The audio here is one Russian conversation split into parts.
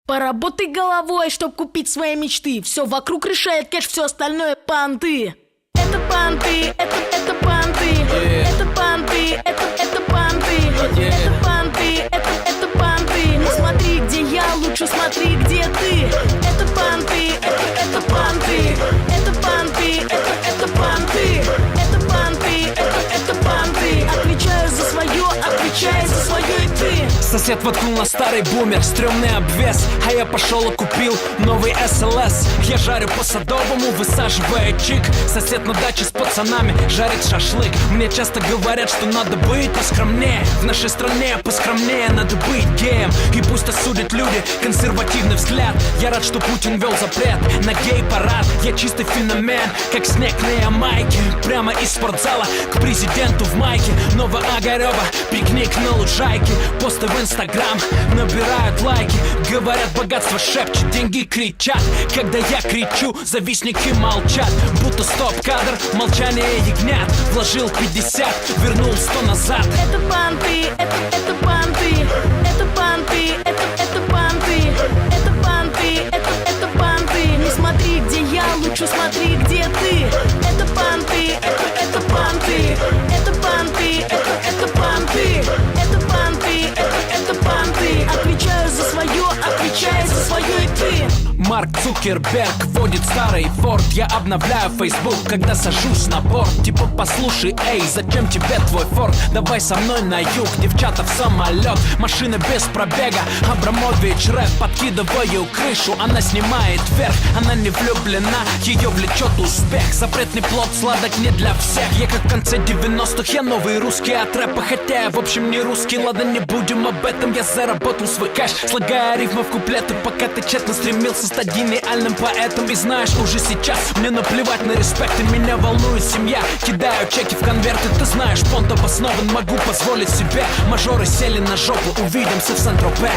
Поработай головой, чтоб купить свои мечты. Все вокруг решает кэш, все остальное понты. Это понты, это понты, это понты, это понты, это понты, это понты. Не смотри, где я, лучше смотри, где ты. Это понты, это понты, это понты, это понты, это понты, это понты. Отвечаю за свое, отвечай за свое и ты. Сосед воткнул на старый бумер стрёмный обвес, а я пошел и купил новый СЛС. Я жарю по Садовому, высаживая чик. Сосед на даче с пацанами жарит шашлык. Мне часто говорят, что надо быть поскромнее. В нашей стране поскромнее надо быть геем. И пусть осудят люди консервативный взгляд. Я рад, что Путин вел запрет на гей-парад. Я чистый феномен, как снег на Ямайке. Прямо из спортзала к президенту в майке. Новоогарева, пикник на лужайке. Посты в Инстаграм набирают лайки. Говорят, богатство шепчет, деньги кричат. Когда я кричу, завистники молчат. Будто стоп-кадр, молчание ягнят. Вложил 50, вернул 100 назад. Это понты, это понты, это понты, это понты, это понты, это понты. Не смотри, где я, лучше смотри, где ты. Это понты, это понты, это понты, это понты, это понты, это понты. Отвечаю за свое, отвечай за свое и ты. Марк Цукерберг водит старый форт. Я обновляю Facebook, когда сажусь на борт. Типа послушай, эй, зачем тебе твой форт? Давай со мной на юг, девчата в самолет. Машина без пробега, Абрамович рэп. Подкидываю крышу, она снимает вверх. Она не влюблена, ее влечет успех. Запретный плод, сладок не для всех. Я как в конце 90-х, я новый русский от рэпа. Хотя я в общем не русский, ладно, не будем об этом. Я заработал свой кэш, слагая рифмы в куплеты. Пока ты тщетно стремился стать гениальным поэтом. И знаешь, уже сейчас мне наплевать на респект. И меня волнует семья, кидаю чеки в конверты. Ты знаешь, понт обоснован, могу позволить себе. Мажоры сели на жопу, увидимся в Сан-Тропе.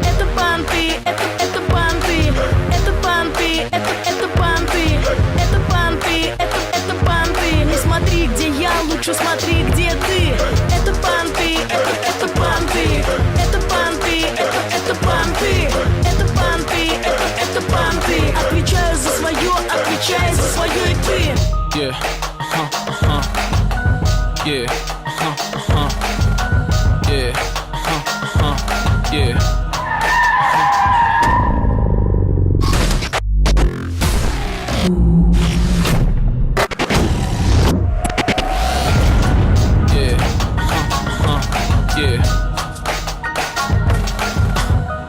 Это понты, это понты, это понты, это понты, это понты, это понты. Не смотри, где я, лучше смотри, где ты. Это понты, это понты, это понты, это понты, это понты, это понты. Отвечаю за свое, отвечай за свое и ты. Yeah, yeah, yeah, yeah.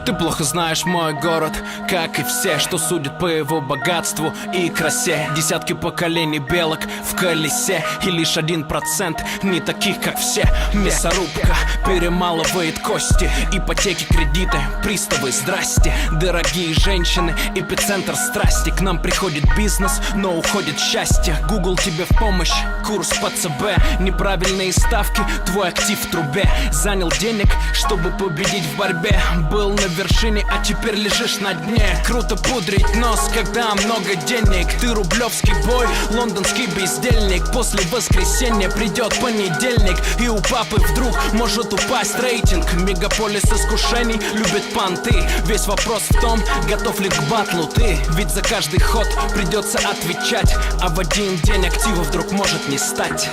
Ты плохо знаешь мой город, как и все, что судят по его богатству и красе. Десятки поколений белок в колесе, и лишь 1% не таких, как все. Мясорубка перемалывает кости, ипотеки, кредиты, приставы, здрасте. Дорогие женщины, эпицентр страсти. К нам приходит бизнес, но уходит счастье. Google тебе в помощь, курс по ЦБ. Неправильные ставки, твой актив в трубе. Занял денег, чтобы победить в борьбе. Был на вершине, а теперь лежишь на дне. Круто пудрить нос, когда много денег. Ты рублевский бой, лондонский бездельник. После воскресенья придет понедельник, и у папы вдруг может упасть рейтинг. Мегаполис искушений любит понты. Весь вопрос в том, готов ли к батлу ты. Ведь за каждый ход придется отвечать, а в один день актива вдруг может не стать.